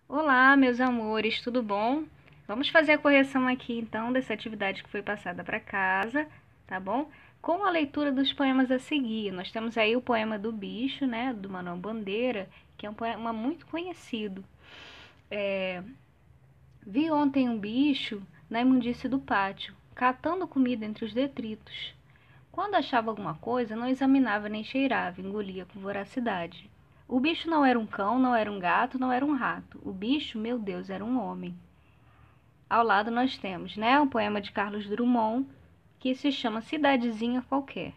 Olá, meus amores, tudo bom? Vamos fazer a correção aqui então dessa atividade que foi passada para casa, tá bom? Com a leitura dos poemas a seguir. Nós temos aí o poema do Bicho, né, do Manuel Bandeira, que é um poema muito conhecido. Vi ontem um bicho na imundície do pátio, catando comida entre os detritos. Quando achava alguma coisa, não examinava nem cheirava, engolia com voracidade. O bicho não era um cão, não era um gato, não era um rato. O bicho, meu Deus, era um homem. Ao lado nós temos, né, um poema de Carlos Drummond que se chama Cidadezinha Qualquer.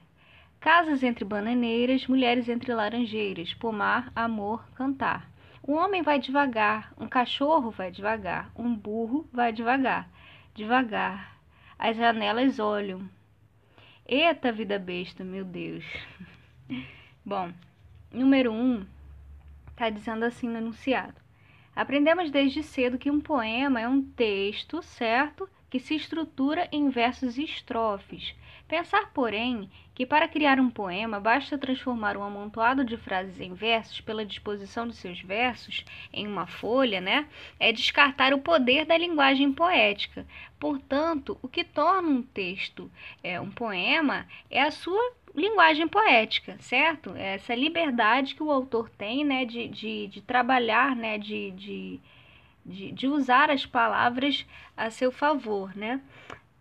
Casas entre bananeiras, mulheres entre laranjeiras, pomar, amor, cantar. Um homem vai devagar, um cachorro vai devagar, um burro vai devagar, devagar. As janelas olham. Eita vida besta, meu Deus. Bom, número 1 está dizendo assim no enunciado. Aprendemos desde cedo que um poema é um texto, certo? Que se estrutura em versos e estrofes. Pensar, porém, que para criar um poema basta transformar um amontoado de frases em versos pela disposição de seus versos em uma folha, né? É descartar o poder da linguagem poética. Portanto, o que torna um texto um poema é a sua linguagem poética, certo? Essa liberdade que o autor tem, né, de trabalhar, né, de usar as palavras a seu favor, né?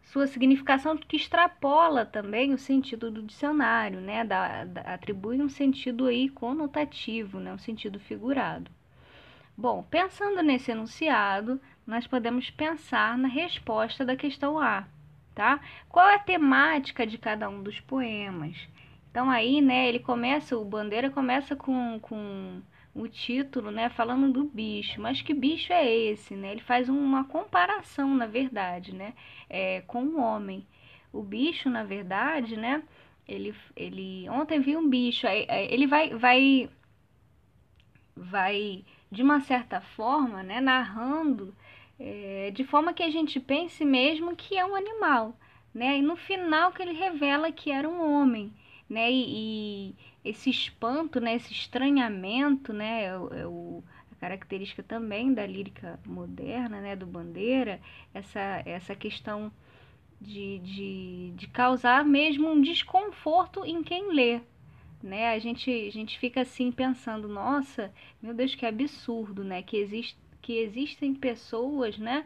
Sua significação que extrapola também o sentido do dicionário, né? Atribui um sentido aí conotativo, né? Um sentido figurado. Bom, pensando nesse enunciado, nós podemos pensar na resposta da questão A, tá? Qual é a temática de cada um dos poemas? Então aí, né, o Bandeira começa com o título, né, falando do bicho, mas que bicho é esse, né? Ele faz uma comparação, na verdade, né, com o homem. O bicho, na verdade, né, ele ontem viu um bicho, aí ele vai de uma certa forma, né, narrando de forma que a gente pense mesmo que é um animal, né? E no final que ele revela que era um homem, né? E esse espanto, né, esse estranhamento, né, a característica também da lírica moderna, né, do Bandeira, essa questão de causar mesmo um desconforto em quem lê, né? A gente fica assim pensando, nossa, meu Deus, que absurdo, né? Que existem pessoas, né?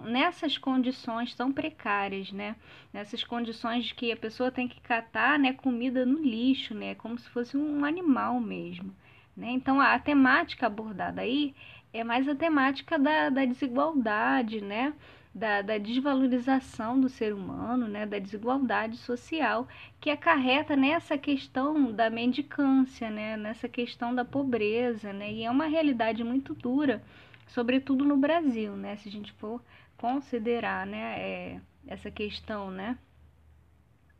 Nessas condições tão precárias, né? Nessas condições de que a pessoa tem que catar, né, comida no lixo, né? Como se fosse um animal mesmo, né? Então a temática abordada aí é mais a temática da desigualdade, né? Da desvalorização do ser humano, né? Da desigualdade social que acarreta nessa questão da mendicância, né? Nessa questão da pobreza, né? E é uma realidade muito dura, sobretudo no Brasil, né? Se a gente for considerar, né, essa questão, né,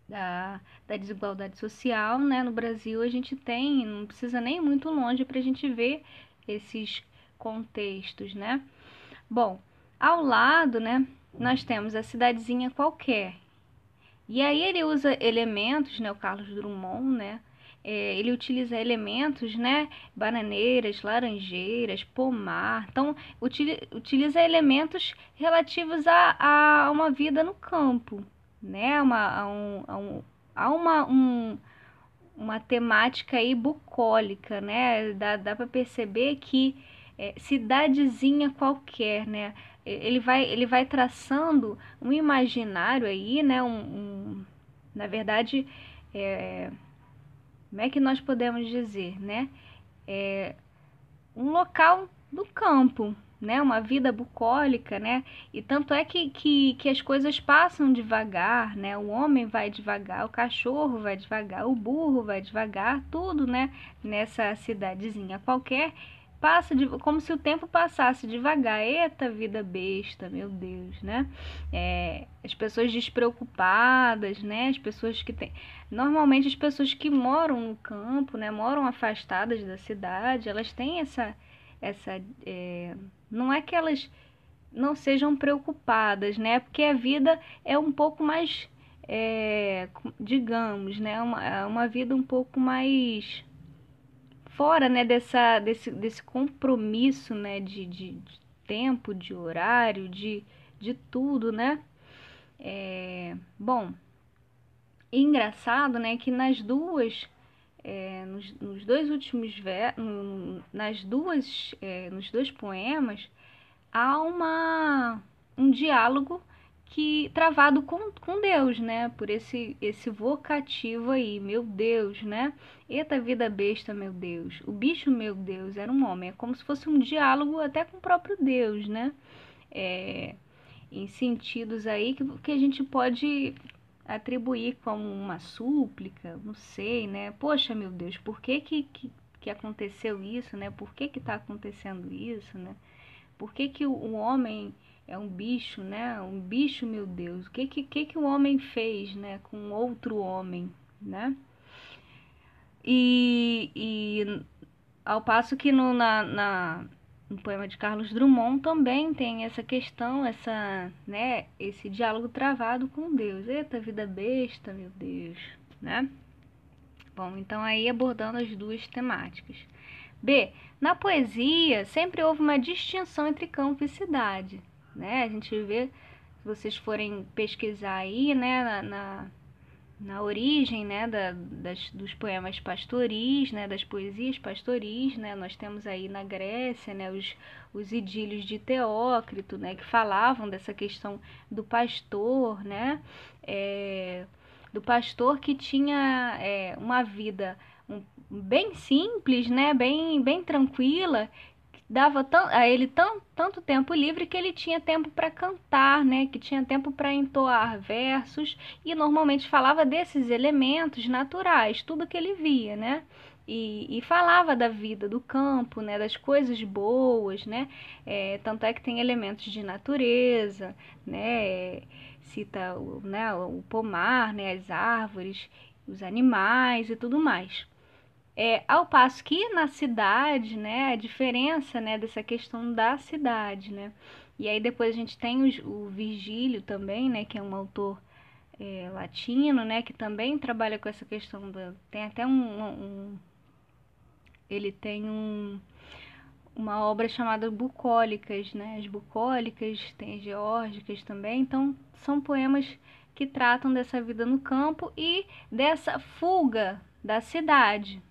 da desigualdade social, né? No Brasil a gente tem, não precisa nem ir muito longe para a gente ver esses contextos, né? Bom, ao lado, né, nós temos a cidadezinha qualquer. E aí ele usa elementos, né, o Carlos Drummond, né? Ele utiliza elementos, né, bananeiras, laranjeiras, pomar. Então, utiliza elementos relativos a uma vida no campo, né? Uma temática aí bucólica, né? Dá para perceber que cidadezinha qualquer, né? Ele vai traçando um imaginário aí, né? Na verdade, como é que nós podemos dizer, né? Um local do campo, né? Uma vida bucólica, né? E tanto é que as coisas passam devagar, né? O homem vai devagar, o cachorro vai devagar, o burro vai devagar, tudo, né? Nessa cidadezinha qualquer passa como se o tempo passasse devagar. Eita vida besta, meu Deus, né? As pessoas despreocupadas, né? As pessoas que têm normalmente as pessoas que moram no campo, né, moram afastadas da cidade, elas têm não é que elas não sejam preocupadas, né, porque a vida é um pouco mais, digamos, né, uma vida um pouco mais fora, né, desse compromisso, né, de tempo, de horário, de tudo, né? Bom, e engraçado, né, que nos dois últimos nos dois poemas há um diálogo que travado com Deus, né? Por esse vocativo aí, meu Deus, né? Eita vida besta, meu Deus. O bicho, meu Deus, era um homem. É como se fosse um diálogo até com o próprio Deus, né? Em sentidos aí que a gente pode atribuir como uma súplica, não sei, né? Poxa, meu Deus, por que aconteceu isso, né? Por que está acontecendo isso, né? Por que o homem é um bicho, né? Um bicho, meu Deus. O que o homem fez, né? Com outro homem, né? E ao passo que no poema de Carlos Drummond também tem essa questão, né? Esse diálogo travado com Deus. Eita, vida besta, meu Deus, né? Bom, então aí abordando as duas temáticas. B. Na poesia, sempre houve uma distinção entre campo e cidade, né? A gente vê, se vocês forem pesquisar aí, né, na origem, né, dos poemas pastoris, né, das poesias pastoris, né, nós temos aí na Grécia, né, os idílios de Teócrito, né, que falavam dessa questão do pastor, né, do pastor que tinha uma vida bem simples, né, bem tranquila, dava a ele tanto tempo livre que ele tinha tempo para cantar, né? Que tinha tempo para entoar versos e normalmente falava desses elementos naturais, tudo que ele via, né? E falava da vida do campo, né? Das coisas boas, né? Tanto é que tem elementos de natureza, né? Cita o pomar, né? As árvores, os animais e tudo mais. Ao passo que na cidade, né, a diferença, né, dessa questão da cidade, né, e aí depois a gente tem o Virgílio também, né, que é um autor latino, né, que também trabalha com essa questão tem até ele tem uma obra chamada Bucólicas, né, as bucólicas, tem as geórgicas também, então são poemas que tratam dessa vida no campo e dessa fuga da cidade,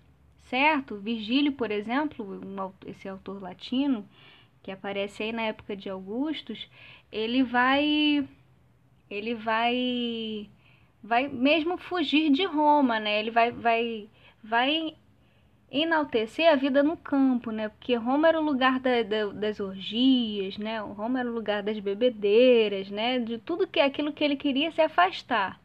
certo? Virgílio, por exemplo, esse autor latino, que aparece aí na época de Augustus, ele vai mesmo fugir de Roma, né? Ele vai enaltecer a vida no campo, né? Porque Roma era o lugar das orgias, né? Roma era o lugar das bebedeiras, né? De tudo aquilo que ele queria se afastar,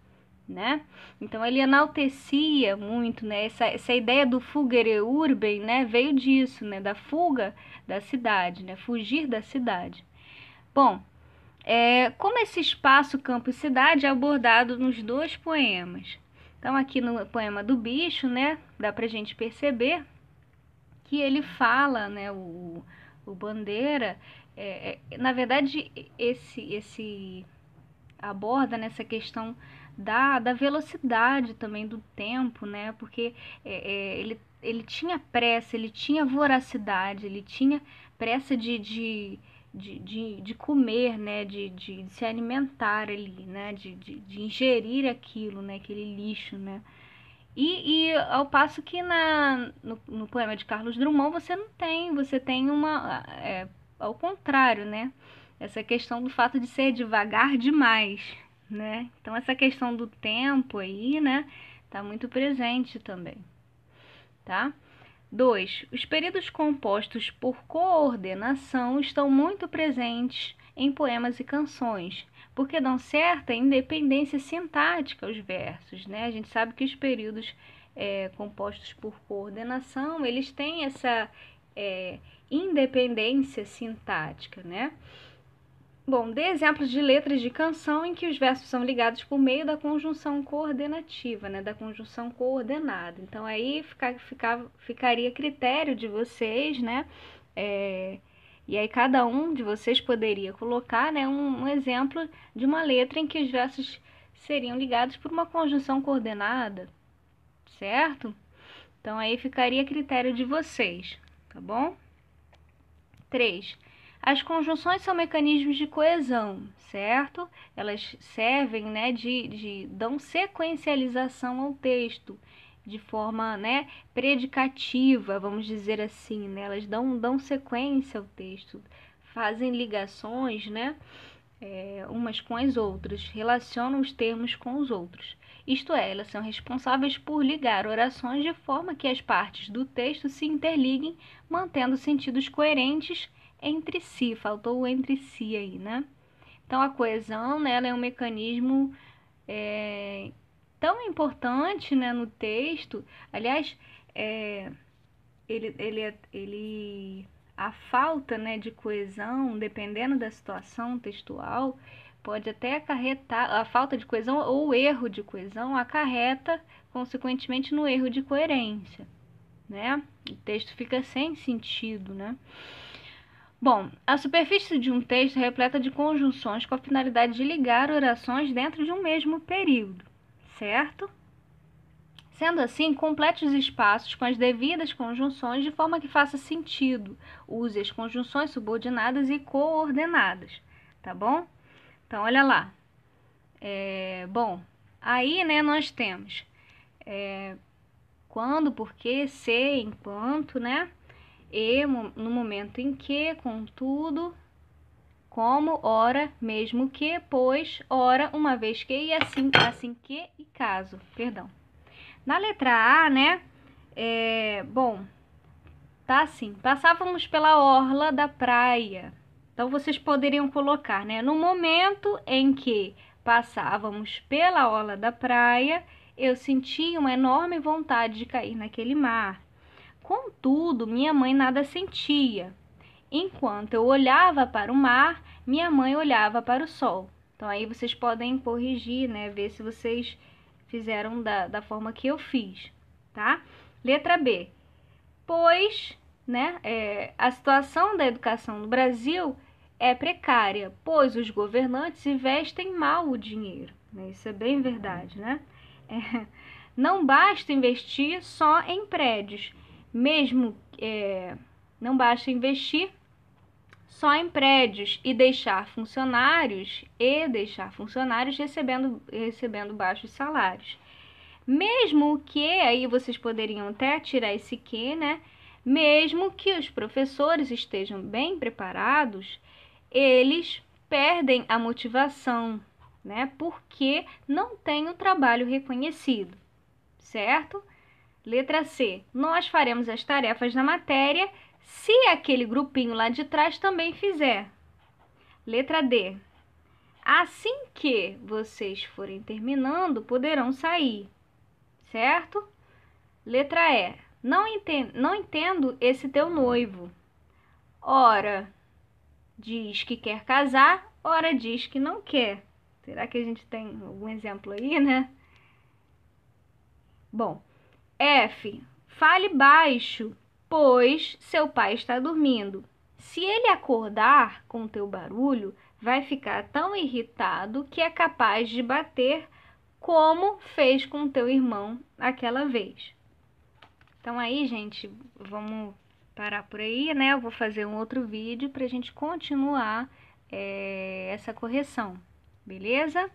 né? Então ele enaltecia muito, né? Essa ideia do fugere urbem, né? Veio disso, né? Da fuga da cidade, né? Fugir da cidade. Bom, como esse espaço, campo e cidade é abordado nos dois poemas. Então aqui no poema do bicho, né? Dá pra gente perceber que ele fala, né? O Bandeira, na verdade esse aborda nessa questão da velocidade também do tempo, né? Porque ele tinha pressa, ele tinha voracidade, ele tinha pressa de comer, né? De se alimentar ali, né? De ingerir aquilo, né? Aquele lixo, né? E ao passo que no poema de Carlos Drummond você tem ao contrário, né? Essa questão do fato de ser devagar demais, né? Então essa questão do tempo aí, né, tá muito presente também, tá? 2. Os períodos compostos por coordenação estão muito presentes em poemas e canções, porque dão certa independência sintática aos versos, né? A gente sabe que os períodos compostos por coordenação, eles têm essa independência sintática, né? Bom, dê exemplos de letras de canção em que os versos são ligados por meio da conjunção coordenativa, né? Da conjunção coordenada. Então, aí ficaria a critério de vocês, né? E aí cada um de vocês poderia colocar, né, um exemplo de uma letra em que os versos seriam ligados por uma conjunção coordenada, certo? Então, aí ficaria a critério de vocês, tá bom? 3. As conjunções são mecanismos de coesão, certo? Elas servem, né, dão sequencialização ao texto, de forma, né, predicativa, vamos dizer assim, né? Elas dão sequência ao texto, fazem ligações, né, umas com as outras, relacionam os termos com os outros. Isto é, elas são responsáveis por ligar orações de forma que as partes do texto se interliguem, mantendo sentidos coerentes entre si. Faltou o entre si aí, né? Então, a coesão, né, ela é um mecanismo tão importante, né, no texto. Aliás, a falta, né, de coesão, dependendo da situação textual, pode até acarretar, a falta de coesão ou o erro de coesão acarreta, consequentemente, no erro de coerência, né? O texto fica sem sentido, né? Bom, a superfície de um texto é repleta de conjunções com a finalidade de ligar orações dentro de um mesmo período, certo? Sendo assim, complete os espaços com as devidas conjunções de forma que faça sentido. Use as conjunções subordinadas e coordenadas, tá bom? Então, olha lá. Bom, aí, né, nós temos quando, porque, se, enquanto, né? E, no momento em que, contudo, como, ora, mesmo que, pois, ora, uma vez que, e assim que, e caso, perdão. Na letra A, né, bom, tá assim, passávamos pela orla da praia. Então, vocês poderiam colocar, né, no momento em que passávamos pela orla da praia, eu senti uma enorme vontade de cair naquele mar. Contudo, minha mãe nada sentia. Enquanto eu olhava para o mar, minha mãe olhava para o sol. Então, aí vocês podem corrigir, né, ver se vocês fizeram da forma que eu fiz, tá? Letra B. Pois, né, a situação da educação no Brasil é precária, pois os governantes investem mal o dinheiro. Isso é bem verdade, né? Não basta investir só em prédios, não basta investir só em prédios e deixar funcionários recebendo baixos salários. Mesmo que, aí vocês poderiam até tirar esse que, né? Mesmo que os professores estejam bem preparados, eles perdem a motivação, né? Porque não têm o trabalho reconhecido, certo? Letra C. Nós faremos as tarefas da matéria se aquele grupinho lá de trás também fizer. Letra D. Assim que vocês forem terminando, poderão sair, certo? Letra E. Não entendo esse teu noivo. Ora diz que quer casar, ora diz que não quer. Será que a gente tem algum exemplo aí, né? Bom, F. Fale baixo, pois seu pai está dormindo. Se ele acordar com teu barulho, vai ficar tão irritado que é capaz de bater como fez com teu irmão aquela vez. Então aí, gente, vamos parar por aí, né? Eu vou fazer um outro vídeo para a gente continuar essa correção, beleza?